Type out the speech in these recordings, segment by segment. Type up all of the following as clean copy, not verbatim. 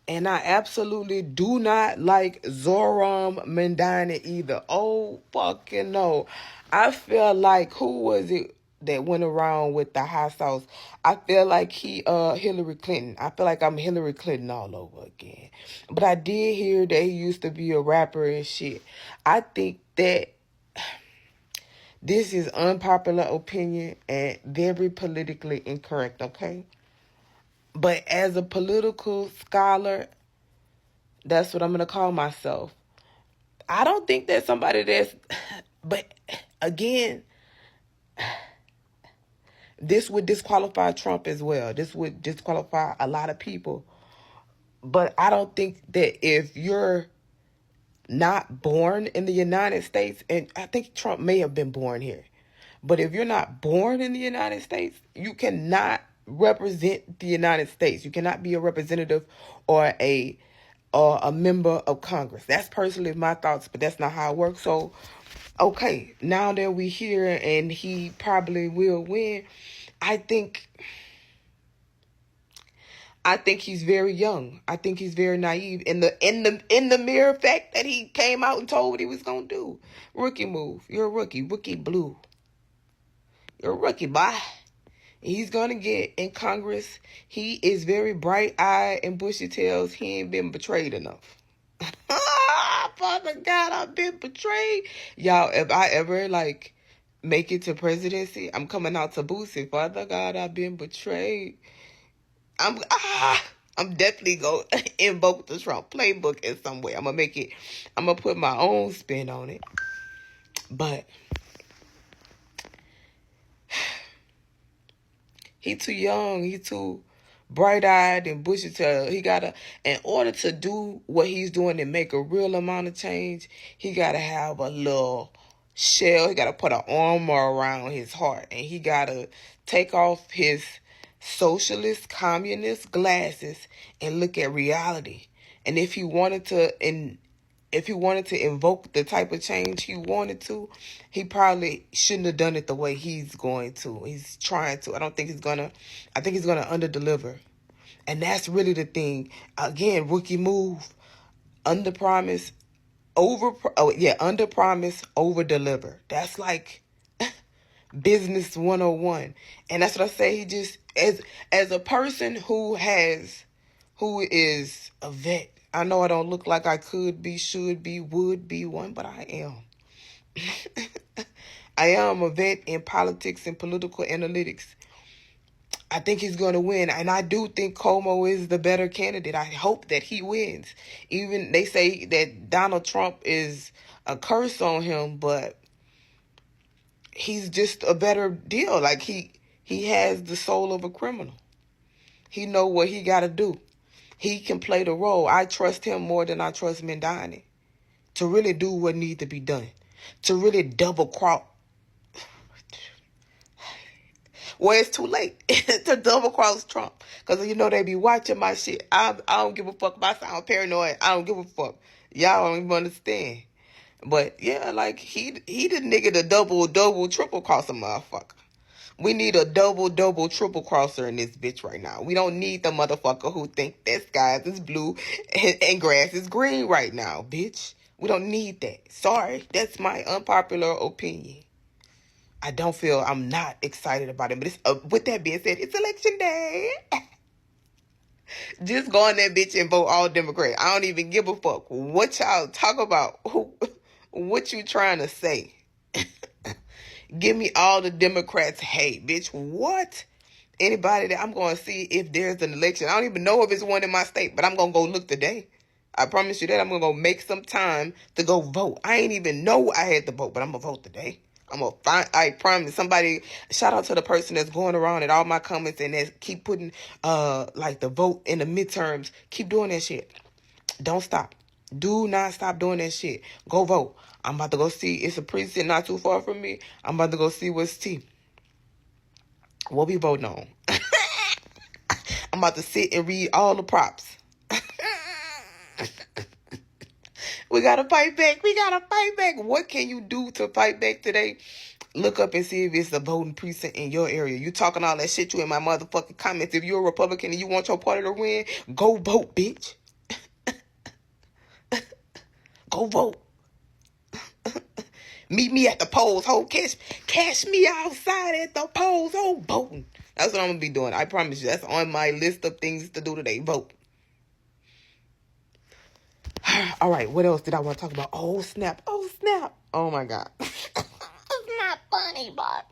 And I absolutely do not like Zoram Mandani either. Oh, fucking no. I feel like, who was it that went around with the hot sauce? I feel like Hillary Clinton. I feel like I'm Hillary Clinton all over again. But I did hear that he used to be a rapper and shit. I think that this is unpopular opinion and very politically incorrect, okay? But as a political scholar, that's what I'm going to call myself. I don't think that somebody that's, but again, this would disqualify Trump as well. This would disqualify a lot of people. But I don't think that if you're not born in the United States, and I think Trump may have been born here, but if you're not born in the United States, you cannot represent the United States. You cannot be a representative or a member of Congress. That's personally my thoughts, but that's not how it works. So, okay, now that we here and he probably will win, I think he's very young. I think he's very naive in the mere fact that he came out and told what he was gonna do. Rookie move. You're a rookie. Rookie blue. You're a rookie, boy. He's gonna get in Congress. He is very bright eyed and bushy tails. He ain't been betrayed enough. Father God, I've been betrayed. Y'all, if I ever make it to presidency, I'm coming out to boost it. Father God, I've been betrayed. I'm definitely going to invoke the Trump playbook in some way. I'm going to put my own spin on it. But he too young. He too bright-eyed and bushy-tailed. In order to do what he's doing and make a real amount of change, he got to have a little shell. He got to put an armor around his heart. And he got to take off his socialist, communist glasses and look at reality. And if he wanted to invoke the type of change he wanted to, he probably shouldn't have done it the way he's going to. He's trying to. I think he's gonna underdeliver. And that's really the thing. Again, rookie move. Under promise, under promise, over deliver. That's like business 101. And that's what I say. He just, as a person who is a vet. I know I don't look like I could be, should be, would be one, but I am. I am a vet in politics and political analytics. I think he's going to win. And I do think Como is the better candidate. I hope that he wins. Even they say that Donald Trump is a curse on him, but he's just a better deal. Like he has the soul of a criminal. He know what he got to do. He can play the role. I trust him more than I trust Mandani to really do what needs to be done. To really double cross. Well, it's too late to double cross Trump. Because they be watching my shit. I don't give a fuck if I sound paranoid. I don't give a fuck. Y'all don't even understand. But yeah, like he the nigga the double, triple cross a motherfucker. We need a double, triple crosser in this bitch right now. We don't need the motherfucker who think that sky is blue and grass is green right now, bitch. We don't need that. Sorry, that's my unpopular opinion. I'm not excited about it. But with that being said, it's election day. Just go on that bitch and vote all Democrat. I don't even give a fuck what y'all talk about. What you trying to say? Give me all the Democrats hate, bitch. What? Anybody that I'm going to see if there's an election. I don't even know if it's one in my state, but I'm going to go look today. I promise you that. I'm going to go make some time to go vote. I ain't even know I had to vote, but I'm going to vote today. I promise. Somebody, shout out to the person that's going around at all my comments and that keep putting the vote in the midterms. Keep doing that shit. Don't stop. Do not stop doing that shit. Go vote. I'm about to go see. It's a precinct not too far from me. I'm about to go see what's T. What we voting on? I'm about to sit and read all the props. We gotta fight back. We gotta fight back. What can you do to fight back today? Look up and see if it's a voting precinct in your area. You talking all that shit you in my motherfucking comments. If you're a Republican and you want your party to win, go vote, bitch. Go vote. Meet me at the polls. Ho, catch me outside at the polls. Oh, voting. That's what I'm gonna be doing. I promise you. That's on my list of things to do today. Vote. All right. What else did I want to talk about? Oh snap. Oh snap. Oh my God. It's not funny, but.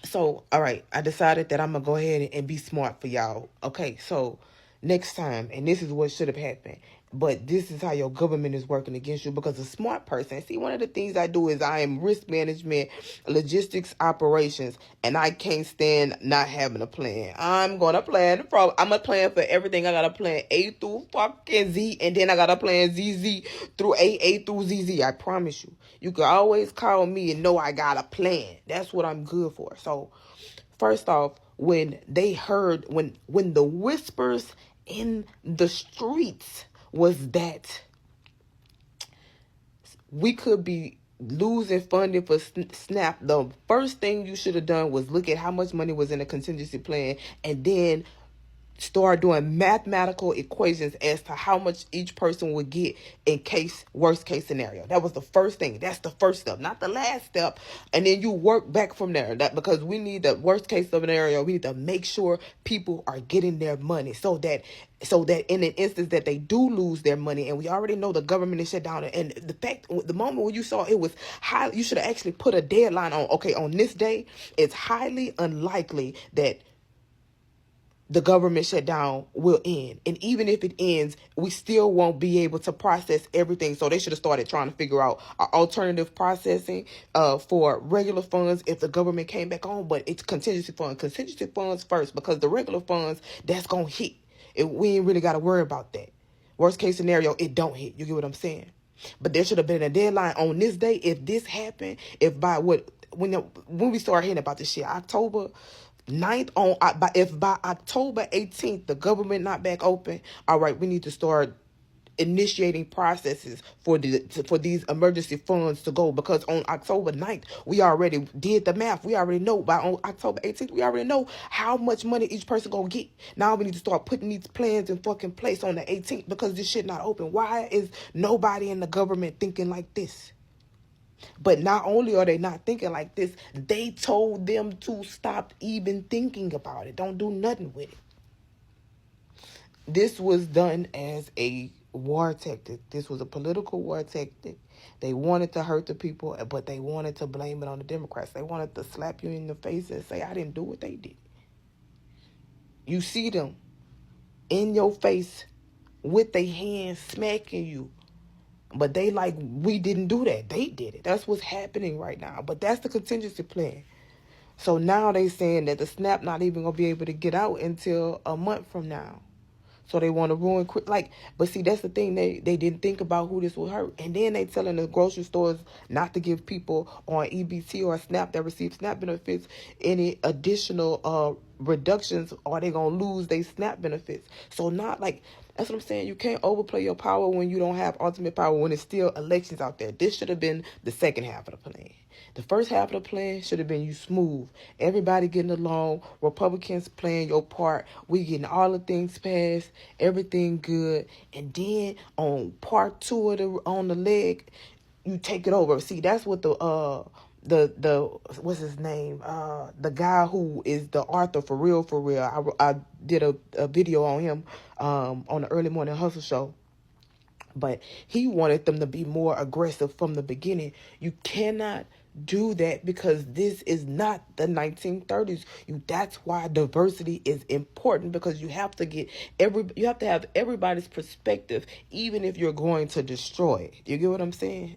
So, all right, I decided that I'm going to go ahead and be smart for y'all. Okay, so next time, and this is what should have happened, but this is how your government is working against you, because a smart person, see, one of the things I do is I am risk management, logistics, operations, and I can't stand not having a plan. I'm going to plan. I'm going to plan for everything. I got to plan A through fucking Z, and then I got to plan ZZ through A through ZZ. I promise you. You can always call me and know I got a plan. That's what I'm good for. So, first off, when they heard, when the whispers in the streets was that we could be losing funding for SNAP, the first thing you should have done was look at how much money was in a contingency plan and then start doing mathematical equations as to how much each person would get in case, worst case scenario. That was the first thing. That's the first step, not the last step. And then you work back from there. That because we need the worst case scenario, we need to make sure people are getting their money so that in an instance that they do lose their money, and we already know the government is shut down, and the moment when you saw it was high, you should have actually put a deadline on, okay, on this day, it's highly unlikely that the government shutdown will end. And even if it ends, we still won't be able to process everything. So they should have started trying to figure out alternative processing for regular funds if the government came back on. But it's contingency funds first, because the regular funds, that's going to hit. We ain't really got to worry about that. Worst case scenario, it don't hit. You get what I'm saying? But there should have been a deadline on this day. If this happened, if by when we start hearing about this shit, October 9th if by October 18th the government not back open, all right, we need to start initiating processes for these emergency funds to go, because on October 9th we already did the math. We already know by on October 18th we already know how much money each person gonna get. Now we need to start putting these plans in fucking place on the 18th, because this shit not open. Why is nobody in the government thinking like this? But not only are they not thinking like this, they told them to stop even thinking about it. Don't do nothing with it. This was done as a war tactic. This was a political war tactic. They wanted to hurt the people, but they wanted to blame it on the Democrats. They wanted to slap you in the face and say, I didn't do what they did. You see them in your face with their hands smacking you. But they like, we didn't do that. They did it. That's what's happening right now. But that's the contingency plan. So now they saying that the SNAP not even going to be able to get out until a month from now. So they want to ruin quick. But see, that's the thing. They didn't think about who this would hurt. And then they telling the grocery stores not to give people on EBT or SNAP that receive SNAP benefits any additional reductions, or they going to lose their SNAP benefits. So not like, that's what I'm saying. You can't overplay your power when you don't have ultimate power, when it's still elections out there. This should have been the second half of the plan. The first half of the plan should have been you smooth. Everybody getting along. Republicans playing your part. We getting all the things passed. Everything good. And then on part two of on the leg, you take it over. See, that's what the what's his name? The guy who is the author for real. I did a video on him on the Early Morning Hustle show. But he wanted them to be more aggressive from the beginning. You cannot do that, because this is not the 1930s. That's why diversity is important, because you have to have everybody's perspective, even if you're going to destroy it. You get what I'm saying?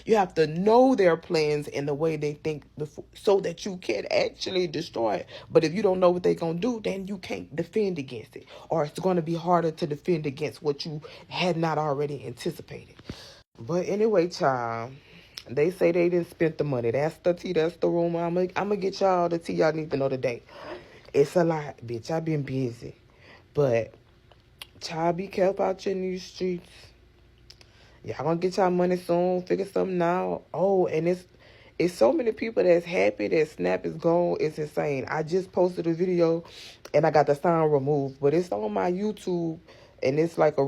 You have to know their plans and the way they think before, so that you can actually destroy it. But if you don't know what they're going to do, then you can't defend against it. Or it's going to be harder to defend against what you had not already anticipated. But anyway, child, they say they didn't spend the money. That's the tea. That's the rumor. I'm gonna get y'all the tea y'all need to know today. It's a lot, bitch. I've been busy. But, child, be careful out here in these streets. Y'all gonna get y'all money soon. Figure something out. Oh, and it's so many people that's happy that SNAP is gone. It's insane. I just posted a video and I got the sound removed. But it's on my YouTube, and it's like a